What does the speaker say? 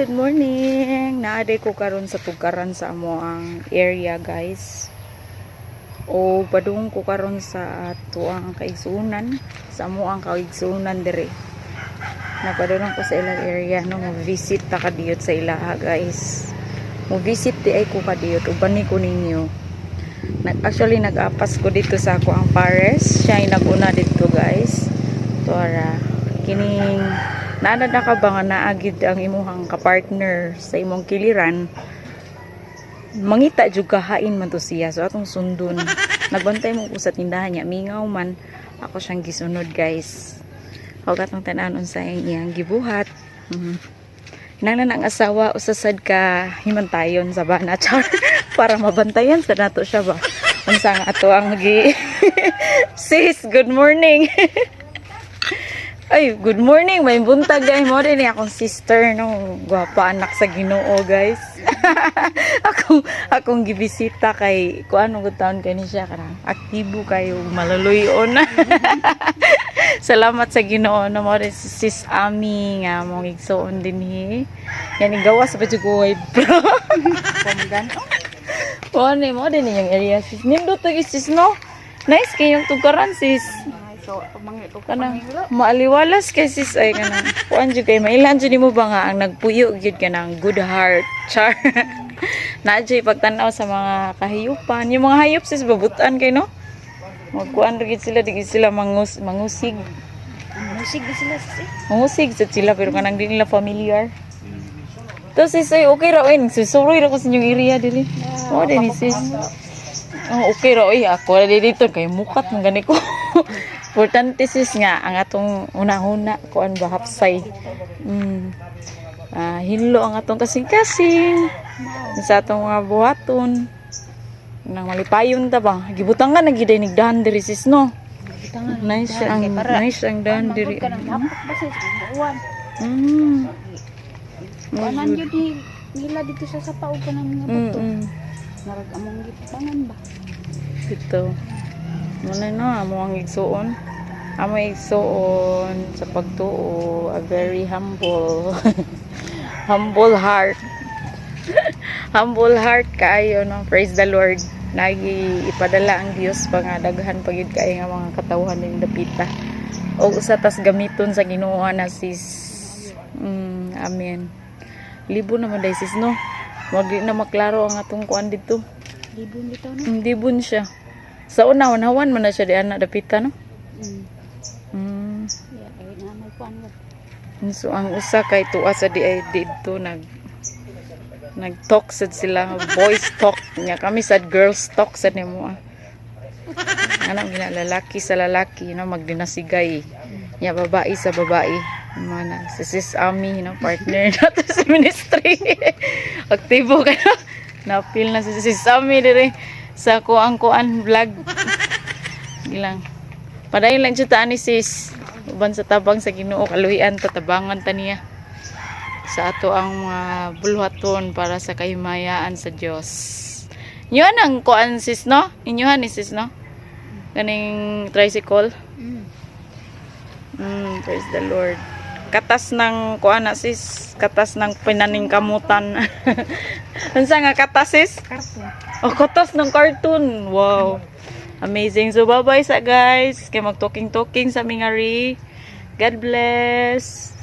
good morning. Naaday ko karon sa tugaran sa amo ang area, guys. O padung ko karon sa ato ang kaigsunan, sa amo ang kaigsunan dire. Napadulong ko sa ilang area no, mo-visit ta kadiyot sa ilaha, guys. Mo-visit di ay ko kadiyot uban ni ko ninyo. Actually nag-apas ko dito sa ako ang pares. Siya ay naguna dito, guys. Tuara kining naada na ka ba nga naagid ang imuhang kapartner sa imong kiliran, mangita jud kahain man to siya, so atong sundon. Nagbantay mo ko sa tindahan niya, mingaw man ako siyang gisunod, guys. Huwag atong tananon sa iyang gibuhat. Nanglan ang asawa usasad ka himantayon sa bana char para mabantayan sa nato siya ba. Unsa nga ato ang sis, good morning. Ay, good morning. May buntag, guys. Mo rin akong sister, no. Gwapa anak sa Ginoo, guys. akong gibisita kay kuan ug taon kani siya karang aktibo kayo malaluyon. Salamat sa Ginoo no mo rin si Sis Ami nga mong igsuon dinhi. Yan igawas pa jud ko ay bro. Pamgan. Wani mo din yung area sis. Nindot to sis no. Nice kayong tugaran sis. So, mangito Kanang maaliwalas kay sis ay kanang kuan jud kay mailan jud nimo ba nga ang nagpuyo gyud kanang good heart char. Naadjay pagtan-aw sa mga kahiyupan, yung mga hayop sis babutan kay no. Magkuan gyud sila digid sila mangusig. Musig na sila sis. Mangusig sad sila pero kanang di nila familiar. To sis ay okay ra oy, susuroy ra ko sa inyong area dili. Oh, din sis. Oh, okay ra oy, ako ra dito kay mukat man gani ko. Importante sis nga ang atong una-una kuan ba hapsay. Hinlo ang atong kasing-kasing sa atong mga buhaton. Nang malipayon ta ba? Gibutangan na giday nigdahan diri sis no. Nice ang dahan diri. Kanan yun nila dito sa sapaw ka ng mga bato. Narag among gitangan ba? Ito. Muna no, amo ang igsuon. Amo igsuon sa pagtuo, a very humble. Humble heart. Humble heart kaayo no. Praise the Lord. Nagi ipadala ang Dios pa nga daghan pagid kay nga mga katawhan ning dapita. Og usa tas gamiton sa Ginoo na sis. Amen. Libo naman dai sis no. Wag na maklaro ang atong kuan dito. Libon bitaw no. Libon siya. Sa una-unawan man na siya di ana dapita no. Yeah, ay na may kuan mo. So ang usa kay tuwa sa di ay dito nag-talk sad sila, boys talk nya kami sad girls talk sad nimo. Anong ginalalaki sa lalaki no magdinasigay. Nya babae sa babae. Mana si Sis Ami no partner nato sa ministry. Aktibo kayo. Na-feel na si Sis Ami dire sa kuan vlog. Gilang. Padayon lang jud ta ni sis. Uban sa tabang sa Ginoo kaluhian tatabangan ta niya. Sa ato ang mga bulhaton para sa kahimayaan sa Dios. Inyo ang kuan sis no? Inyohan ni sis no? Kaning tricycle. Praise the Lord. Katas ng kuan na sis, katas ng pinaning kamutan. Unsa nga katas sis? Karton. Oh, katas ng cartoon. Wow. Amazing. So bye-bye sa guys. Kay mag-talking sa mingari. God bless.